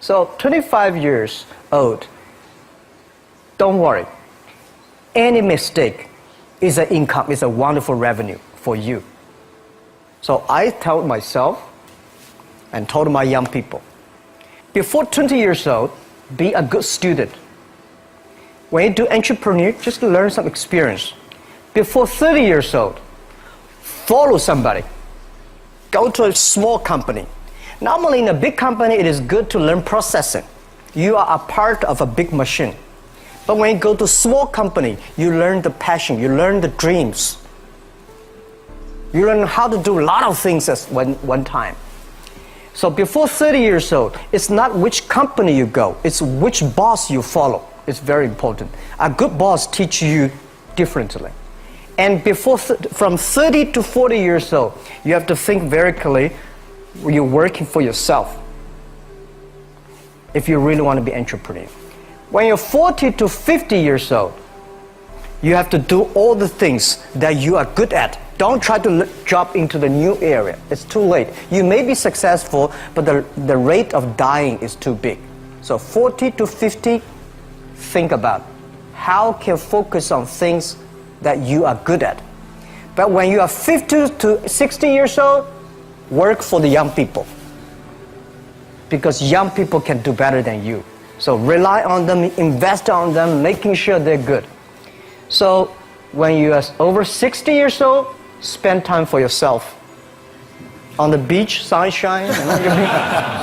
So 25 years old, don't worry. Any mistake is an income, is a wonderful revenue for you. So I told myself and told my young people, before 20 years old, be a good student. When you do entrepreneur, just learn some experience. Before 30 years old, follow somebody. Go to a small company. Normally in a big company, it is good to learn processing. You are a part of a big machine. But when you go to a small company, you learn the passion, you learn the dreams. You learn how to do a lot of things at one time. So before 30 years old, it's not which company you go, it's which boss you follow. It's very important. A good boss teaches you differently. And from 30 to 40 years old, you have to think very clearly, you're working for yourself if you really want to be an entrepreneur. When you're 40 to 50 years old, you have to do all the things that you are good at. Don't try to jump into the new area. It's too late. You may be successful, but the rate of dying is too big. So 40 to 50, think about how can you focus on things that you are good at. But when you are 50 to 60 years old, work for the young people. Because young people can do better than you. So rely on them, invest on them, making sure they're good. So when you are over 60 years old, spend time for yourself. On the beach, sunshine,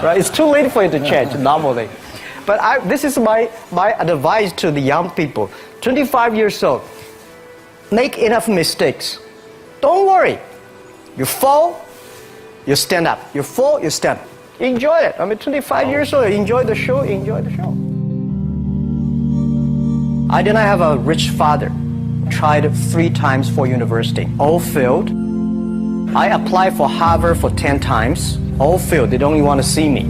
right? It's too late for you to change normally. But this is my advice to the young people. 25 years old, make enough mistakes. Don't worry. You fall, you stand up. You fall, you stand up. Enjoy it. 25 years old, enjoy the show, enjoy the show. I did not have a rich father. Tried 3 times for university, all failed. I applied for Harvard for 10 times, all failed. They don't even want to see me.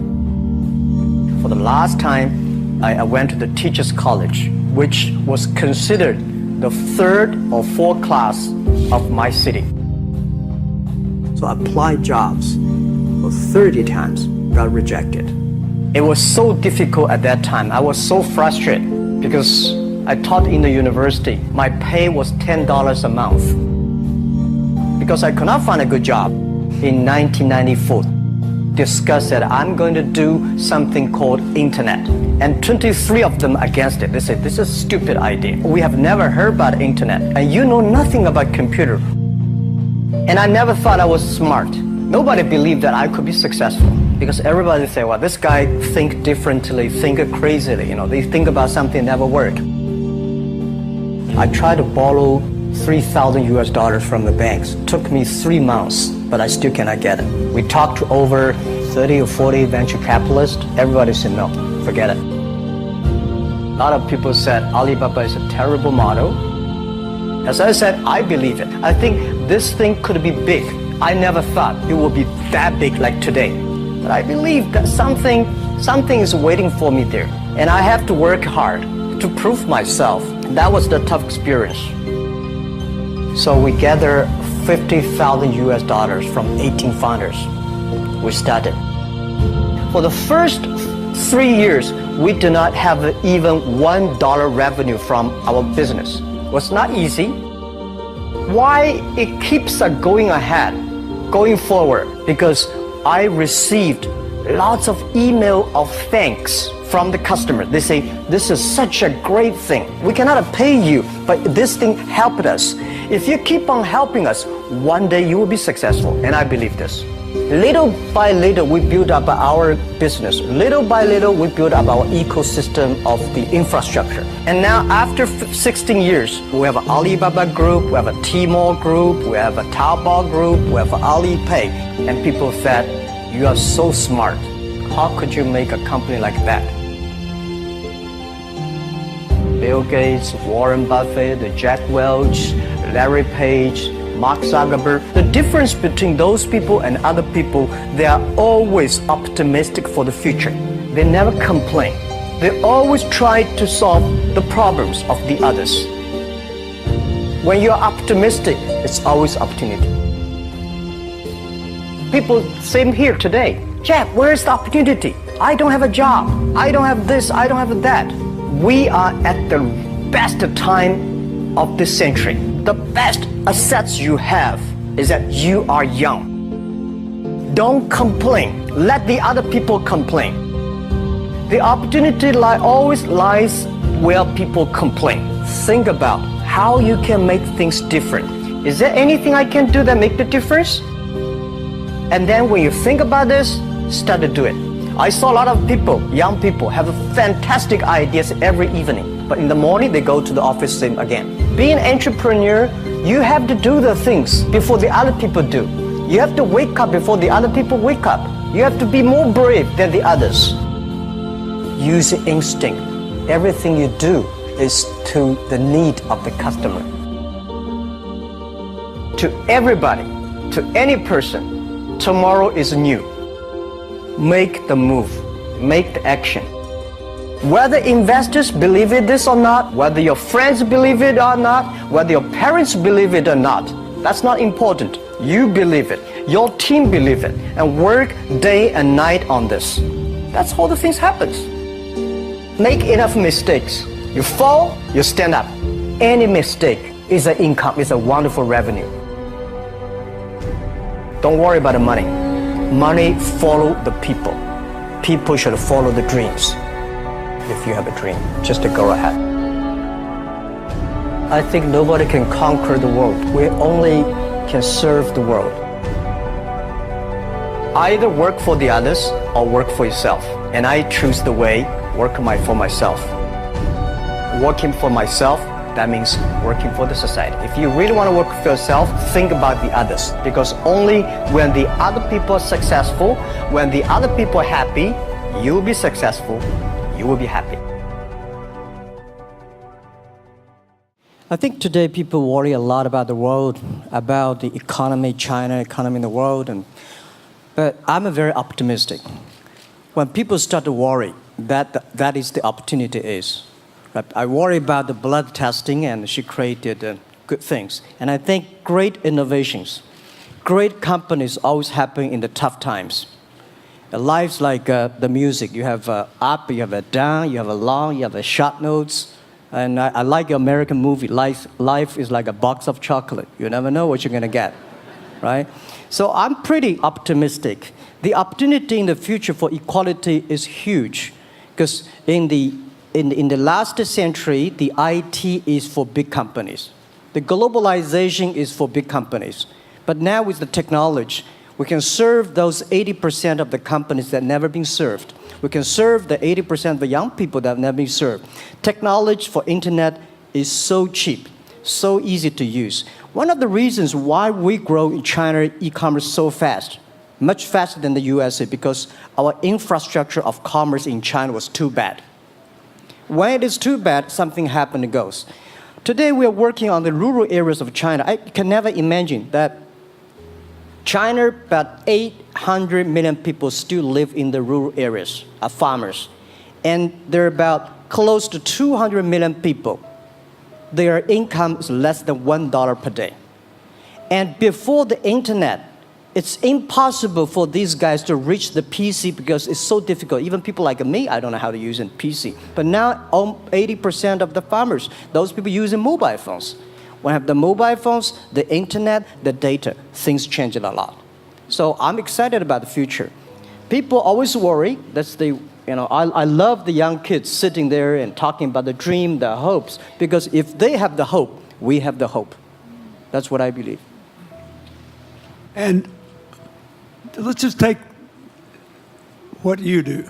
For the last time, I went to the teachers' college, which was considered the 3rd or 4th class of my city. So I applied jobs for 30 times, got rejected. It was so difficult at that time. I was so frustrated because I taught in the university. My pay was $10 a month. Because I could not find a good job in 1994. Discussed that I'm going to do something called internet. And 23 of them against it. They said, this is a stupid idea. We have never heard about internet. And you know nothing about computer. And I never thought I was smart. Nobody believed that I could be successful. Because everybody say, well, this guy think differently, think crazily. They think about something that never work. I tried to borrow $3,000 from the banks. Took me 3 months, but I still cannot get it. We talked to over 30 or 40 venture capitalists. Everybody said, no, forget it. A lot of people said Alibaba is a terrible model. As I said, I believe it. I think this thing could be big. I never thought it would be that big like today. But I believe that something is waiting for me there. And I have to work hard to prove myself. That was the tough experience. So we gathered $50,000 from 18 founders. We started. For the first 3 years, we did not have even $1 revenue from our business. It was not easy. Why it keeps going ahead, going forward? Because I received lots of email of thanks from the customer. They say, this is such a great thing. We cannot pay you, but this thing helped us. If you keep on helping us, one day you will be successful. And I believe this. Little by little, we build up our business. Little by little, we build up our ecosystem of the infrastructure. And now, after 16 years, we have an Alibaba group, we have a Tmall group, we have a Taobao group, we have Alipay. And people said, you are so smart. How could you make a company like that? Bill Gates, Warren Buffett, Jack Welch, Larry Page, Mark Zuckerberg. The difference between those people and other people, they are always optimistic for the future. They never complain. They always try to solve the problems of the others. When you're optimistic, it's always opportunity. People, same here today. Jack, where's the opportunity? I don't have a job. I don't have this. I don't have that. We are at the best time of this century. The best assets you have is that you are young. Don't complain. Let the other people complain. The opportunity always lies where people complain. Think about how you can make things different. Is there anything I can do that make the difference? And then when you think about this, start to do it. I saw a lot of people, young people, have fantastic ideas every evening. But in the morning, they go to the office same again. Being an entrepreneur, you have to do the things before the other people do. You have to wake up before the other people wake up. You have to be more brave than the others. Use instinct. Everything you do is to the need of the customer. To everybody, to any person, tomorrow is new. Make the move, make the action. Whether investors believe it this or not, whether your friends believe it or not, whether your parents believe it or not, that's not important. You believe it, your team believe it, and work day and night on this. That's how the things happens. Make enough mistakes. You fall, you stand up. Any mistake is an income, is a wonderful revenue. Don't worry about the money. Money follow the people. People should follow the dreams. If you have a dream, just to go ahead. I think nobody can conquer the world. We only can serve the world. Either work for the others or work for yourself. And I choose the way, work for myself. Working for myself, that means working for the society. If you really want to work for yourself, think about the others. Because only when the other people are successful, when the other people are happy, you will be successful, you will be happy. I think today people worry a lot about the world, about the economy, China, economy in the world. But I'm very optimistic. When people start to worry, that is the opportunity is. I worry about the blood testing, and she created good things. And I think great innovations, great companies always happen in the tough times. Life's like the music. You have up, you have a down, you have a long, you have a short notes. And I like your American movie. Life is like a box of chocolate. You never know what you're going to get, right? So I'm pretty optimistic. The opportunity in the future for equality is huge, because in the last century, the IT is for big companies. The globalization is for big companies. But now with the technology, we can serve those 80% of the companies that never been served. We can serve the 80% of the young people that have never been served. Technology for internet is so cheap, so easy to use. One of the reasons why we grow in China e-commerce so fast, much faster than the USA, because our infrastructure of commerce in China was too bad. When it is too bad, something happens and goes. Today we are working on the rural areas of China. I can never imagine that China, about 800 million people still live in the rural areas, are farmers. And there are about close to 200 million people. Their income is less than $1 per day. And before the internet, it's impossible for these guys to reach the PC because it's so difficult. Even people like me, I don't know how to use a PC. But now 80% of the farmers, those people using mobile phones. When I have the mobile phones, the internet, the data, things change a lot. So I'm excited about the future. People always worry. I love the young kids sitting there and talking about the dream, the hopes, because if they have the hope, we have the hope. That's what I believe. And let's just take what you do.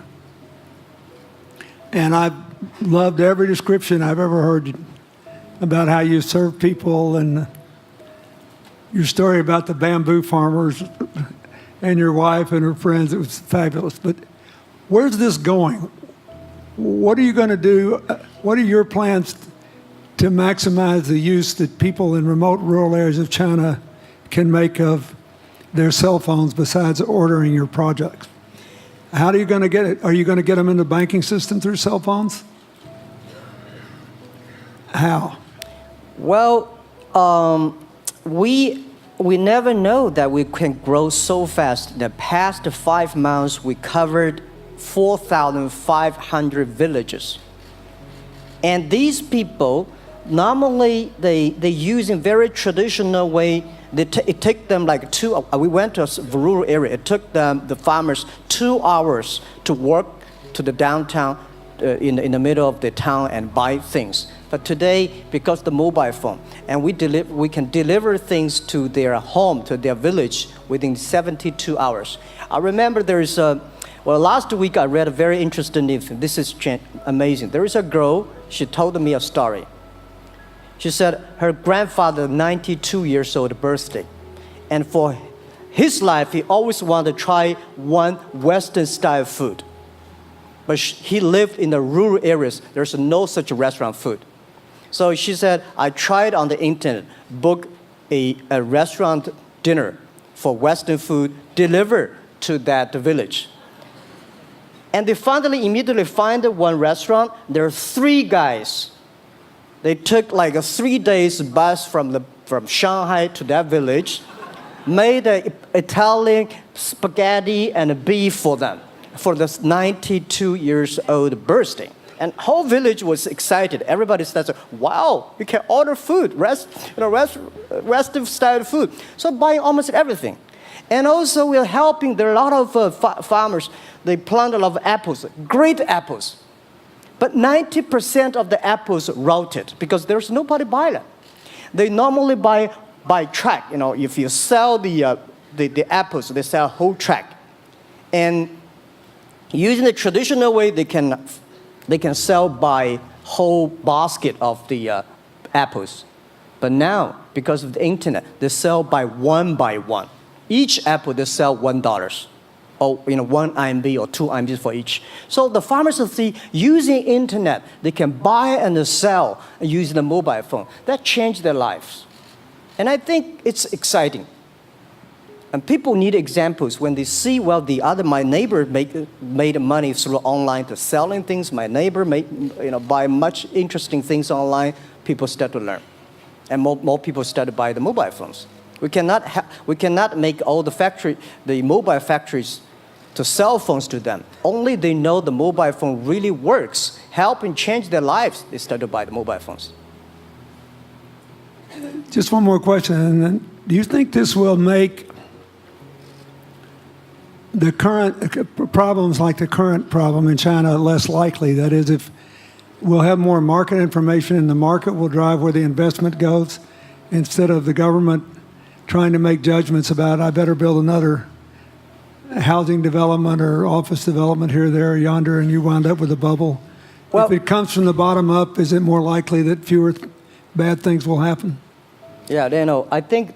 And I've loved every description I've ever heard about how you serve people, and your story about the bamboo farmers and your wife and her friends. It was fabulous. But where's this going? What are you going to do? What are your plans to maximize the use that people in remote rural areas of China can make of their cell phones besides ordering your products? How are you going to get it? Are you going to get them in the banking system through cell phones? How? Well, we never know that we can grow so fast. In the past 5 months, we covered 4,500 villages. And these people, normally they use in very traditional way. It took them like we went to a rural area. It took the farmers 2 hours to walk to the downtown in the middle of the town and buy things. But today, because the mobile phone, and we can deliver things to their home, to their village within 72 hours. I remember last week I read a very interesting news. This is amazing. There is a girl, she told me a story. She said her grandfather, 92 years old birthday. And for his life, he always wanted to try one Western style food. But he lived in the rural areas. There's no such restaurant food. So she said, I tried on the internet, book a restaurant dinner for Western food, delivered to that village. And they finally immediately find one restaurant. There are 3 guys. They took like a 3 days bus from Shanghai to that village, made an Italian spaghetti and beef for them for this 92 years old birthday. And whole village was excited. Everybody said, wow, we can order food, Western style food. So buying almost everything. And also we're helping, there are a lot of farmers, they plant a lot of apples, great apples. But 90% of the apples rotted because there's nobody buy them. They normally buy by track. If you sell the apples, they sell whole track. And using the traditional way, they can sell by whole basket of the apples. But now, because of the internet, they sell by one. Each apple they sell $1. Or 1 RMB or 2 RMB for each. So the farmers see using internet, they can buy and sell using the mobile phone. That changed their lives. And I think it's exciting. And people need examples when they see, my neighbor made money through online to selling things. My neighbor buy much interesting things online. People start to learn. And more people start to buy the mobile phones. We cannot make all the mobile factories to sell phones to them. Only they know the mobile phone really works, helping change their lives, they start to buy the mobile phones. Just one more question. And then, do you think this will make the current problems like the current problem in China less likely? That is, if we'll have more market information and the market will drive where the investment goes instead of the government trying to make judgments about, I better build another housing development or office development here, there, yonder, and you wound up with a bubble. If it comes from the bottom up, is it more likely that fewer bad things will happen? Yeah, I think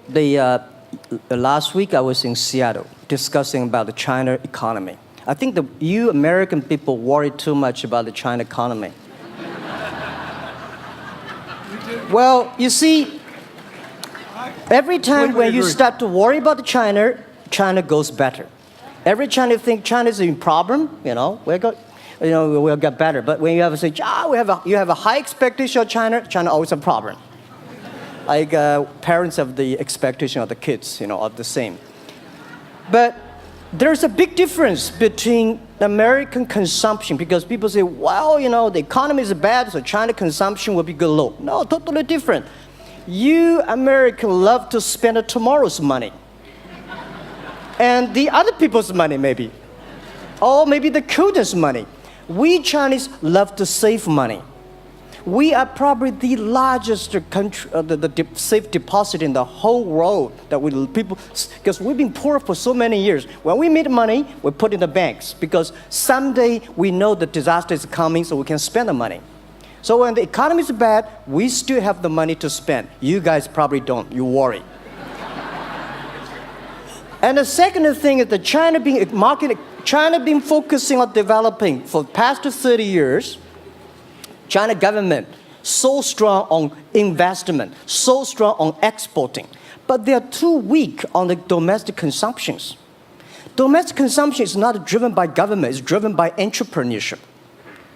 last week I was in Seattle discussing about the China economy. I think you American people worry too much about the China economy. Well, you see, every time when you start to worry about China goes better. Every time you think China is in problem, we'll get better. But when you have to say, you have a high expectation of China always a problem. Like parents have the expectation of the kids, of the same. But there's a big difference between American consumption because people say, the economy is bad, so China consumption will be good low. No, totally different. You Americans love to spend tomorrow's money. And the other people's money, maybe. Or maybe the children's money. We Chinese love to save money. We are probably the largest country, the safe deposit in the whole world because we've been poor for so many years. When we make money, we put in the banks because someday we know the disaster is coming, so we can spend the money. So when the economy is bad, we still have the money to spend. You guys probably don't. You worry. And the second thing is that China been focusing on developing for the past 30 years. China government so strong on investment, so strong on exporting, but they are too weak on the domestic consumptions. Domestic consumption is not driven by government; it's driven by entrepreneurship,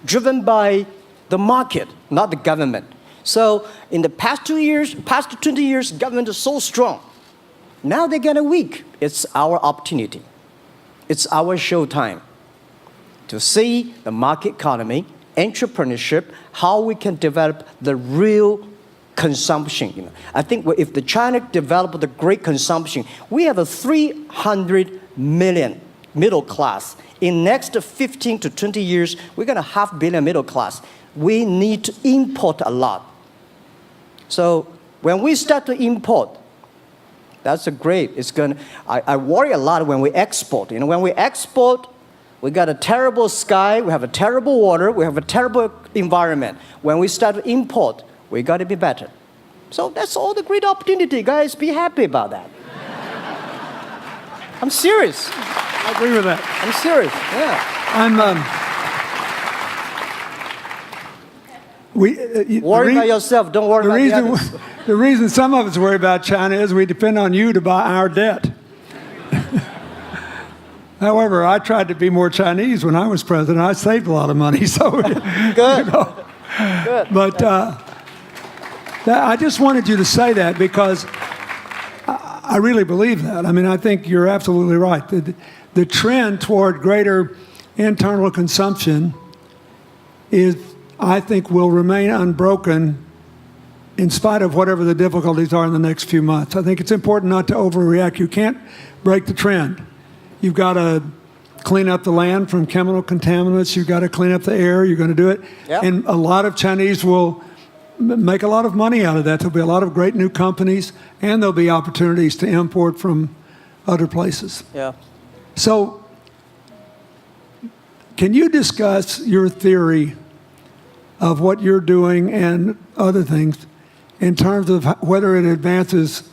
driven by the market, not the government. So in the past 20 years, government is so strong. Now they're getting weak. It's our opportunity. It's our showtime to see the market economy, entrepreneurship, how we can develop the real consumption. I think if the China develop the great consumption, we have a 300 million middle class. In next 15 to 20 years, we're going to have 500 million middle class. We need to import a lot. So when we start to import, that's a great. I worry a lot when we export. When we export, we got a terrible sky, we have a terrible water, we have a terrible environment. When we start to import, we got to be better. So that's all the great opportunity, guys. Be happy about that. I'm serious. I agree with that. I'm serious. Yeah. Worry about yourself. Don't worry about the others. The reason some of us worry about China is we depend on you to buy our debt. However, I tried to be more Chinese when I was president. I saved a lot of money. So good. Good. But I just wanted you to say that because I really believe that. I mean, I think you're absolutely right. The trend toward greater internal consumption I think, will remain unbroken in spite of whatever the difficulties are in the next few months. I think it's important not to overreact. You can't break the trend. You've got to clean up the land from chemical contaminants. You've got to clean up the air. You're going to do it. Yep. And a lot of Chinese will make a lot of money out of that. There'll be a lot of great new companies, and there'll be opportunities to import from other places. Yeah. So can you discuss your theory of what you're doing and other things in terms of whether it advances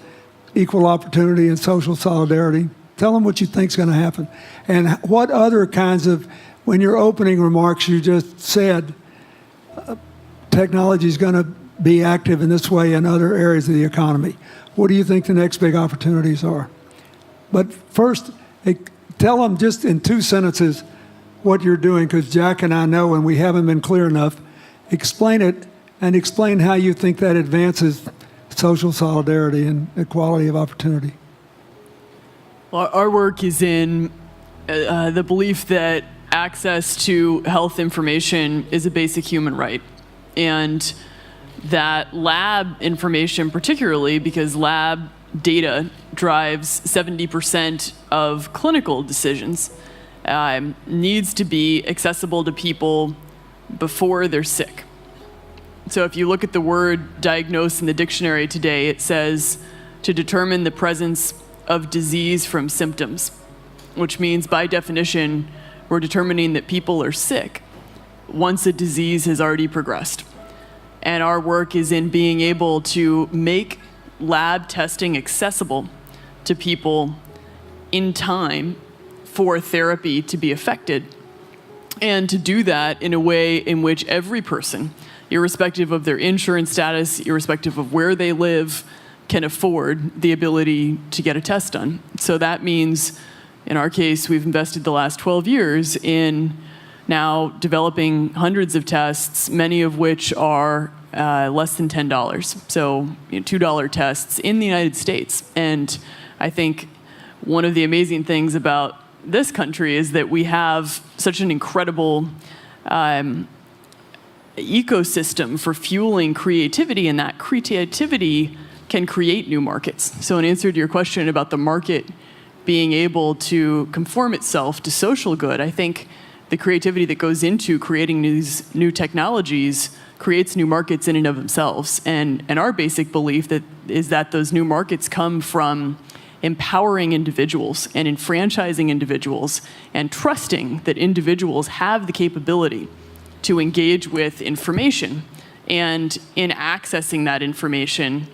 equal opportunity and social solidarity? Tell them what you think is going to happen. And what other kinds of, when your opening remarks, you just said technology is going to be active in this way in other areas of the economy. What do you think the next big opportunities are? But first, tell them just in 2 sentences what you're doing, because Jack and I know, and we haven't been clear enough. Explain it, and explain how you think that advances social solidarity and equality of opportunity. Well, our work is in the belief that access to health information is a basic human right. And that lab information, particularly because lab data drives 70% of clinical decisions, needs to be accessible to people before they're sick. So if you look at the word diagnose in the dictionary today, it says to determine the presence of disease from symptoms, which means by definition, we're determining that people are sick once a disease has already progressed. And our work is in being able to make lab testing accessible to people in time for therapy to be effected. And to do that in a way in which every person, irrespective of their insurance status, irrespective of where they live, can afford the ability to get a test done. So that means, in our case, we've invested the last 12 years in now developing hundreds of tests, many of which are less than $10. So $2 tests in the United States. And I think one of the amazing things about this country is that we have such an incredible ecosystem for fueling creativity, and that creativity can create new markets. So in answer to your question about the market being able to conform itself to social good, I think the creativity that goes into creating these new technologies creates new markets in and of themselves. And our basic belief is that those new markets come from empowering individuals and enfranchising individuals and trusting that individuals have the capability to engage with information, and in accessing that information,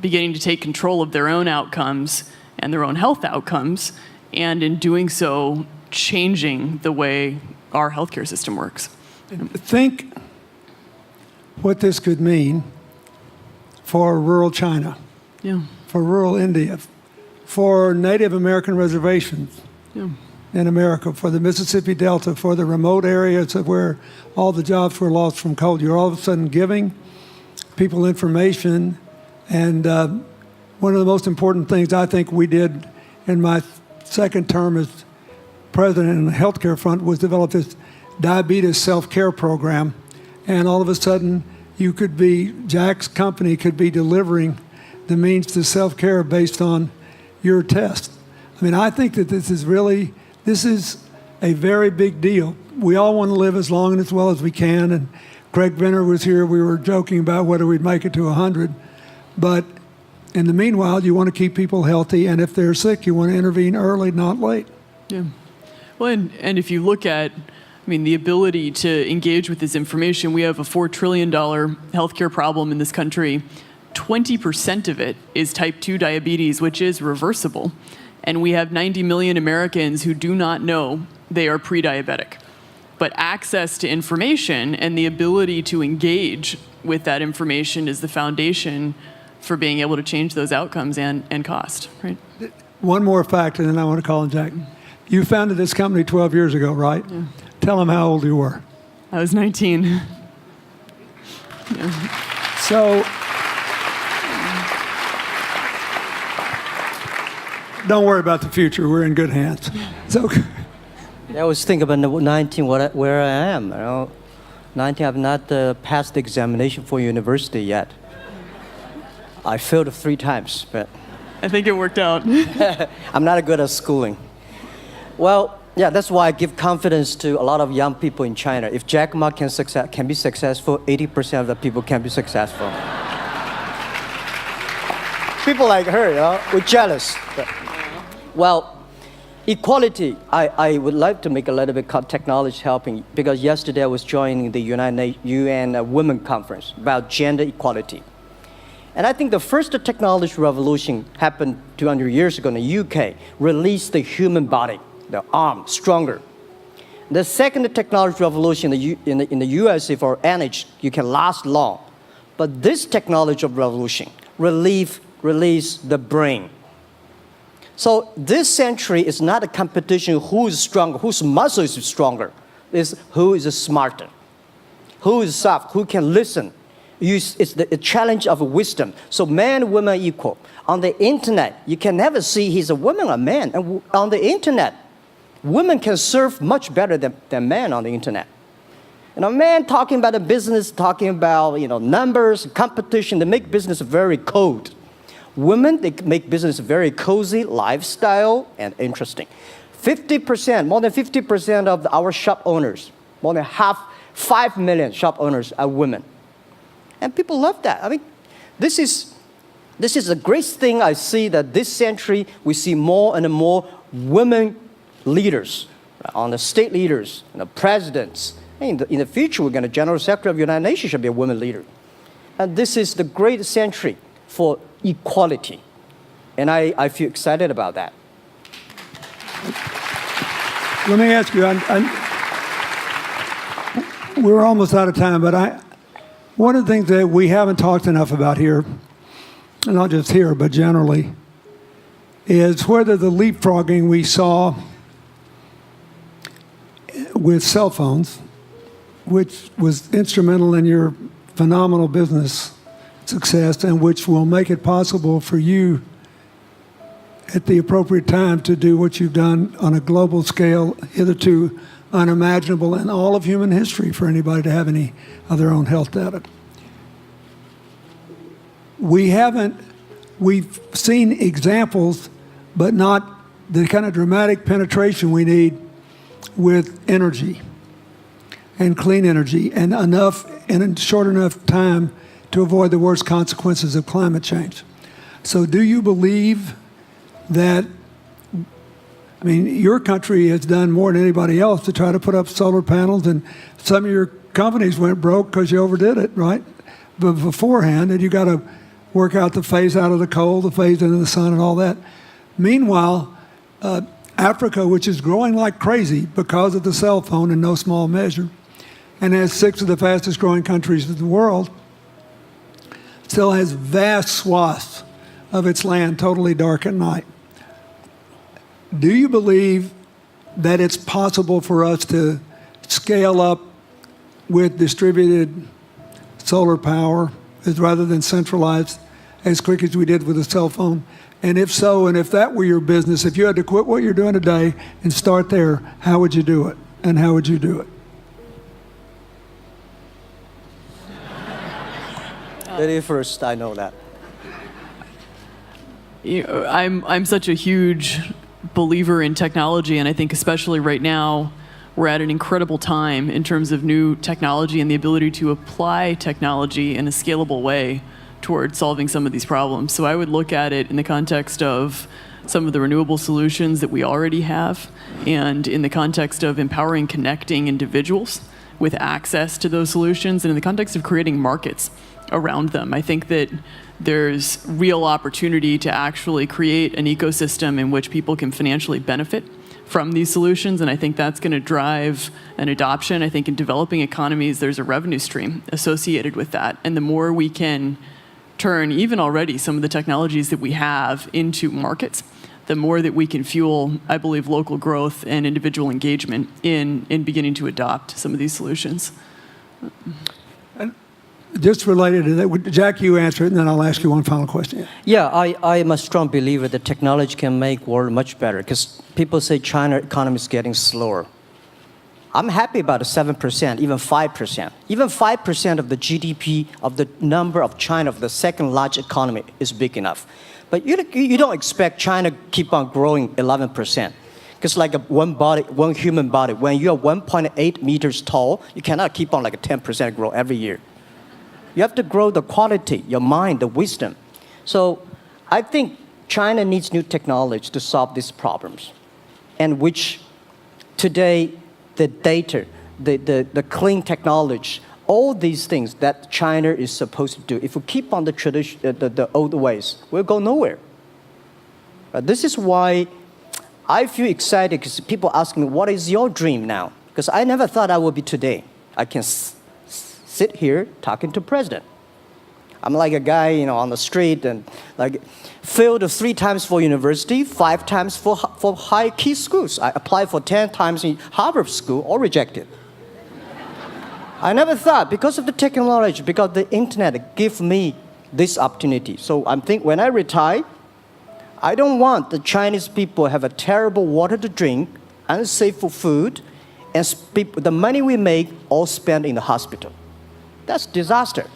beginning to take control of their own outcomes and their own health outcomes, and in doing so, changing the way our healthcare system works. Think what this could mean for rural China, for rural India, for Native American reservations in America, for the Mississippi Delta, for the remote areas of where all the jobs were lost from coal. You're all of a sudden giving people information. And one of the most important things I think we did in my second term as president in the healthcare front was develop this diabetes self-care program, and all of a sudden Jack's company could be delivering the means to self-care based on your test. I mean, I think that this is a very big deal. We all want to live as long and as well as we can, and Craig Venner was here. We were joking about whether we'd make it to 100, but in the meanwhile, you want to keep people healthy, and if they're sick, you want to intervene early, not late. Yeah. Well, and if you look at, the ability to engage with this information, we have a $4 trillion healthcare problem in this country. 20% of it is type 2 diabetes, which is reversible. And we have 90 million Americans who do not know they are pre-diabetic. But access to information and the ability to engage with that information is the foundation for being able to change those outcomes and cost, right? One more fact, and then I want to call on Jack. You founded this company 12 years ago, right? Yeah. Tell them how old you were. I was 19. Yeah. So, don't worry about the future. We're in good hands. So, I always think about 19, where I am. 19, I've not passed the examination for university yet. I failed 3 times, but I think it worked out. I'm not good at schooling. Well, yeah, that's why I give confidence to a lot of young people in China. If Jack Ma can be successful, 80% of the people can be successful. People like her, we're jealous. But, well, equality, I would like to make a little bit technology helping, because yesterday I was joining the UN Women Conference about gender equality. And I think the first technology revolution happened 200 years ago in the UK, released the human body, the arm, stronger. The second technology revolution in the USA for energy, you can last long. But this technology revolution release the brain. So this century is not a competition who is stronger, whose muscle is stronger. It's who is smarter, who is soft, who can listen. It's the challenge of wisdom. So man, woman equal. On the internet, you can never see he's a woman or man. And on the internet, women can serve much better than men on the internet. Men talking about the business, talking about numbers, competition, they make business very cold. Women, they make business very cozy, lifestyle, and interesting. 50%, more than 50% of our shop owners, more than 5 million shop owners are women. And people love that. This is a great thing. I see that this century, we see more and more women leaders, on the state leaders, presidents. In the future, we're going to General Secretary of the United Nations should be a woman leader. And this is the great century for equality. And I feel excited about that. let me ask you, we're almost out of time, but one of the things that we haven't talked enough about here, and not just here, but generally, is whether the leapfrogging we saw with cell phones, which was instrumental in your phenomenal business success and which will make it possible for you at the appropriate time to do what you've done on a global scale, hitherto unimaginable in all of human history for anybody to have any of their own health data. We've seen examples, but not the kind of dramatic penetration we need with energy and clean energy and enough in a short enough time to avoid the worst consequences of climate change. So do you believe that, your country has done more than anybody else to try to put up solar panels, and some of your companies went broke because you overdid it, right? But beforehand, and you got to work out the phase out of the coal, the phase into the sun and all that. Meanwhile, Africa, which is growing like crazy because of the cell phone in no small measure, and has 6 of the fastest growing countries in the world, still has vast swaths of its land totally dark at night. Do you believe that it's possible for us to scale up with distributed solar power rather than centralized as quick as we did with the cell phone? And if so, and if that were your business, if you had to quit what you're doing today and start there, how would you do it? And how would you do it? Very first, I know that. I'm such a huge believer in technology, and I think especially right now, we're at an incredible time in terms of new technology and the ability to apply technology in a scalable way towards solving some of these problems. So I would look at it in the context of some of the renewable solutions that we already have, and in the context of empowering, connecting individuals with access to those solutions, and in the context of creating markets around them. I think that there's real opportunity to actually create an ecosystem in which people can financially benefit from these solutions, and I think that's going to drive an adoption. I think in developing economies, there's a revenue stream associated with that, and the more we can turn even already some of the technologies that we have into markets, the more that we can fuel, I believe, local growth and individual engagement in beginning to adopt some of these solutions. Just related to that, Jack, you answer it, and then I'll ask you one final question. Yeah, I am a strong believer that technology can make world much better, because people say China economy is getting slower. I'm happy about the 7%, even 5%. Even 5% of the GDP of the number of China, of the second largest economy, is big enough. But you don't expect China to keep on growing 11%. Because like one human body, when you're 1.8 meters tall, you cannot keep on like a 10% grow every year. You have to grow the quality, your mind, the wisdom. So I think China needs new technology to solve these problems, and which today the data, the clean technology, all these things that China is supposed to do, if we keep on the tradition, the old ways, we'll go nowhere. This is why I feel excited, because people ask me, what is your dream now? Because I never thought I would be today. I can sit here talking to president. I'm like a guy, on the street, and like failed 3 times for university, 5 times for high key schools. I applied for 10 times in Harvard school, all rejected. I never thought, because of the technology, because the internet gave me this opportunity. So I think when I retire, I don't want the Chinese people have a terrible water to drink, unsafe for food, and the money we make all spent in the hospital. That's disaster.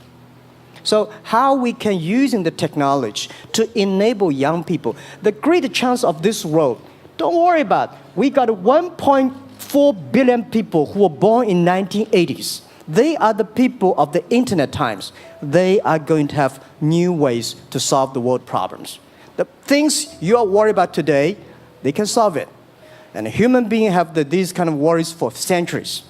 So how we can using the technology to enable young people, the great chance of this world, don't worry about, we got 1.4 billion people who were born in 1980s. They are the people of the internet times. They are going to have new ways to solve the world problems. The things you are worried about today, they can solve it. And human beings have these kind of worries for centuries.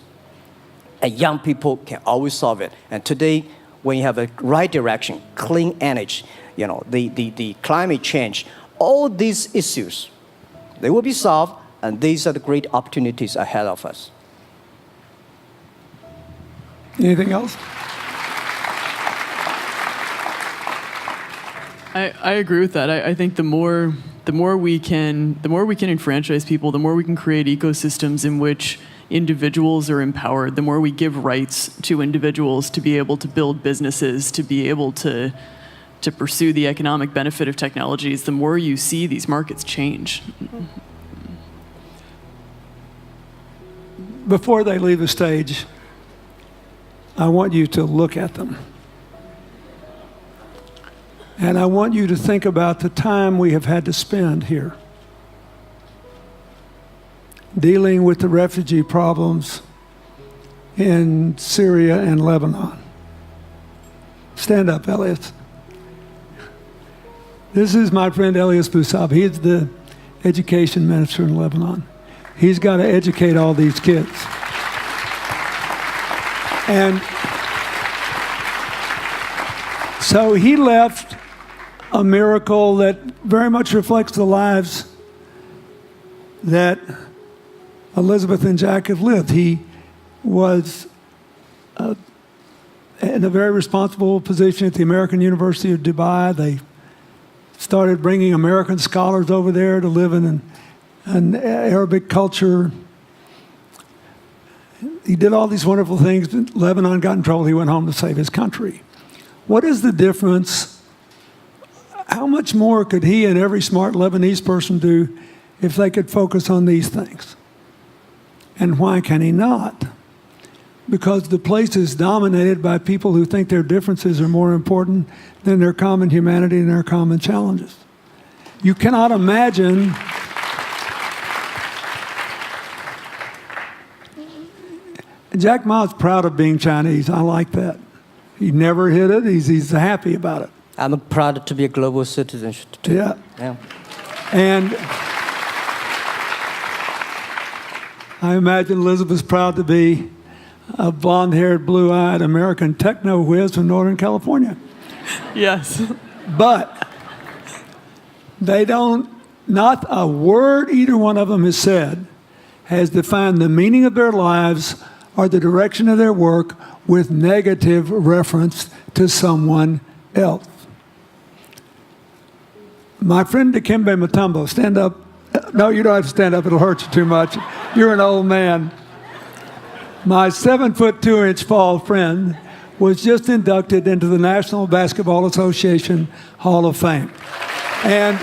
And young people can always solve it. And today, when you have a right direction, clean energy, the climate change, all these issues, they will be solved, and these are the great opportunities ahead of us. Anything else? I agree with that. I think the more we can enfranchise people, the more we can create ecosystems in which individuals are empowered, the more we give rights to individuals to be able to build businesses, to be able to pursue the economic benefit of technologies, the more you see these markets change. Before they leave the stage, I want you to look at them. And I want you to think about the time we have had to spend here dealing with the refugee problems in Syria and Lebanon. Stand up, Elias. This is my friend Elias Bousab. He is the education minister in Lebanon. He's got to educate all these kids. And so he left a miracle that very much reflects the lives that Elizabeth and Jack have lived. He was in a very responsible position at the American University of Dubai. They started bringing American scholars over there to live in an Arabic culture. He did all these wonderful things. Lebanon got in trouble. He went home to save his country. What is the difference? How much more could he and every smart Lebanese person do if they could focus on these things? And why can he not? because the place is dominated by people who think their differences are more important than their common humanity and their common challenges. You cannot imagine Jack Ma's proud of being Chinese. I like that. He never hid it. He's happy about it. I'm proud to be a global citizen too. Yeah. Yeah. And I imagine Elizabeth's proud to be a blonde-haired, blue-eyed American techno whiz from Northern California. Yes. But they don't, not a word either one of them has said has defined the meaning of their lives or the direction of their work with negative reference to someone else. My friend Dikembe Mutombo, stand up. No, you don't have to stand up. It'll hurt you too much. You're an old man. My 7'2" tall friend was just inducted into the National Basketball Association Hall of Fame. And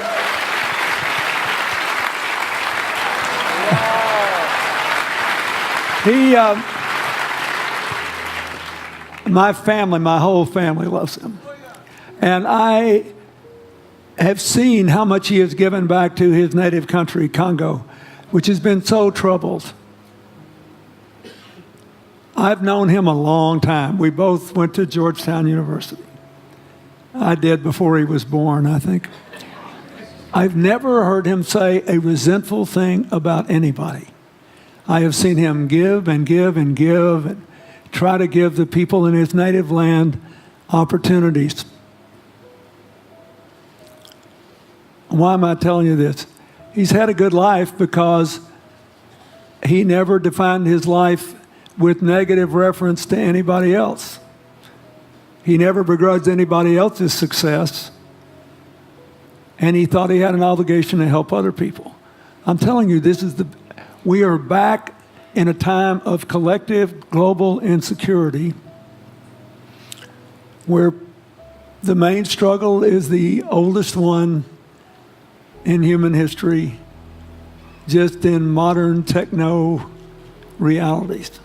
my family, my whole family loves him. And I have seen how much he has given back to his native country, Congo, which has been so troubled. I've known him a long time. We both went to Georgetown University. I did before he was born, I think. I've never heard him say a resentful thing about anybody. I have seen him give and give and give and try to give the people in his native land opportunities. Why am I telling you this? He's had a good life because he never defined his life with negative reference to anybody else. He never begrudged anybody else's success, and he thought he had an obligation to help other people. I'm telling you, we are back in a time of collective global insecurity where the main struggle is the oldest one in human history, just in modern techno realities.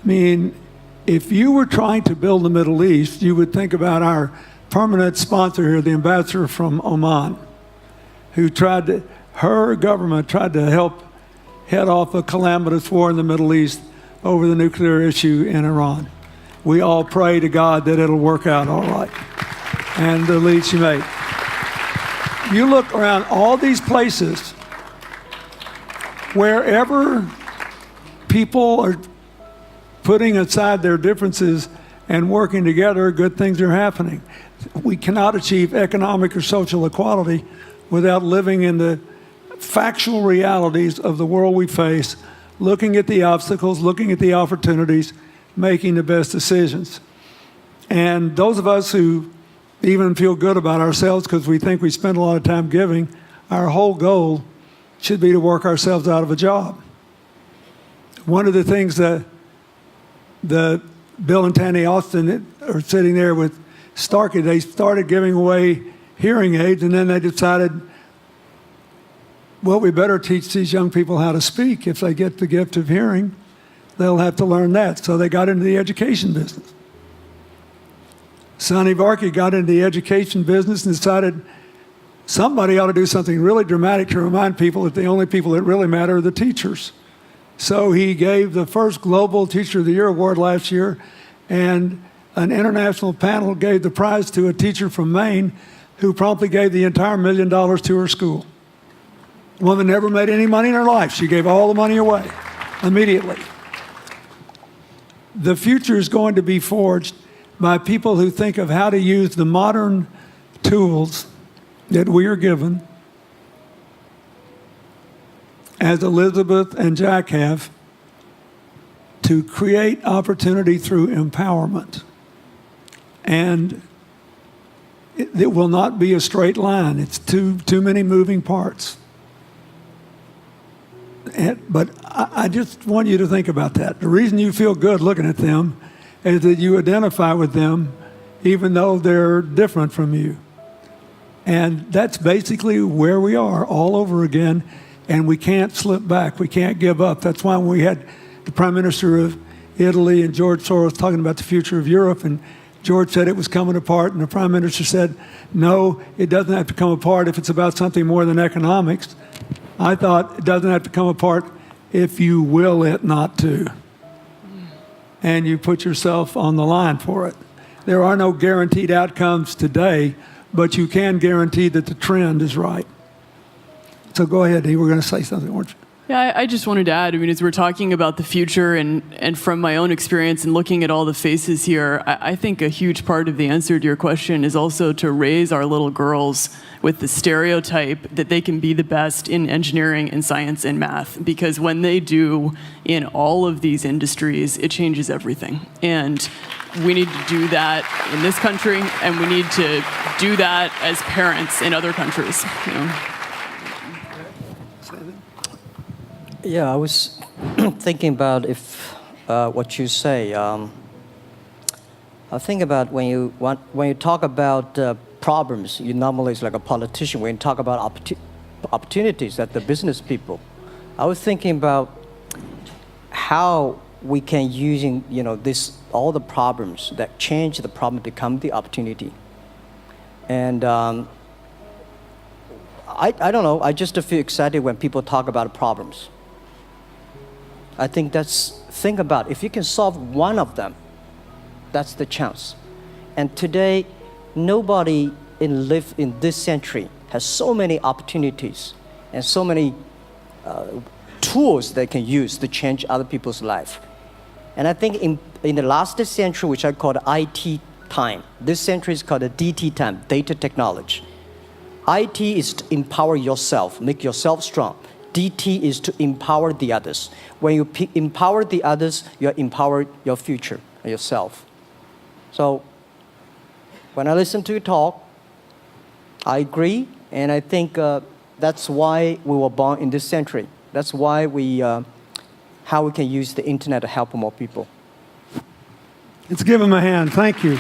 I mean, if you were trying to build the Middle East, you would think about our permanent sponsor here, the ambassador from Oman, who her government tried to help head off a calamitous war in the Middle East over the nuclear issue in Iran. We all pray to God that it'll work out all right. And the lead she made. You look around all these places, wherever people are putting aside their differences and working together, good things are happening. We cannot achieve economic or social equality without living in the factual realities of the world we face, looking at the obstacles, looking at the opportunities, making the best decisions. And those of us who even feel good about ourselves because we think we spend a lot of time giving, our whole goal should be to work ourselves out of a job. One of the things that Bill and Tanny Austin are sitting there with Starkey, they started giving away hearing aids, and then they decided, well, we better teach these young people how to speak. If they get the gift of hearing, they'll have to learn that. So they got into the education business. Sonny Varkey got into the education business and decided somebody ought to do something really dramatic to remind people that the only people that really matter are the teachers. So he gave the first Global Teacher of the Year award last year, and an international panel gave the prize to a teacher from Maine who promptly gave the entire $1 million to her school. The woman never made any money in her life. She gave all the money away immediately. The future is going to be forged by people who think of how to use the modern tools that we are given, as Elizabeth and Jack have, to create opportunity through empowerment. And it will not be a straight line. It's too many moving parts. But I just want you to think about that. The reason you feel good looking at them is that you identify with them even though they're different from you. And that's basically where we are all over again, and we can't slip back. We can't give up. That's why when we had the Prime Minister of Italy and George Soros talking about the future of Europe, and George said it was coming apart, and the Prime Minister said, no, it doesn't have to come apart if it's about something more than economics. I thought it doesn't have to come apart if you will it not to. And you put yourself on the line for it. There are no guaranteed outcomes today, but you can guarantee that the trend is right. So go ahead, you were going to say something, weren't you? Yeah, I just wanted to add, I mean, as we're talking about the future and from my own experience and looking at all the faces here, I think a huge part of the answer to your question is also to raise our little girls with the stereotype that they can be the best in engineering and science and math. Because when they do in all of these industries, it changes everything. And we need to do that in this country, and we need to do that as parents in other countries. You know? Yeah, I was thinking about if what you say. I think about when you talk about problems, you normally it's like a politician. When you talk about opportunities, that the business people. I was thinking about how we can using this all the problems that change the problem become the opportunity. And I don't know. I just feel excited when people talk about problems. I think think about if you can solve one of them, that's the chance. And today, nobody live in this century has so many opportunities and so many tools they can use to change other people's life. And I think in the last century, which I call the IT time, this century is called the DT time, data technology. IT is to empower yourself, make yourself strong. DT is to empower the others. When you empower the others, you empower your future, yourself. So when I listen to you talk, I agree, and I think that's why we were born in this century. That's why how we can use the internet to help more people. Let's give him a hand. Thank you.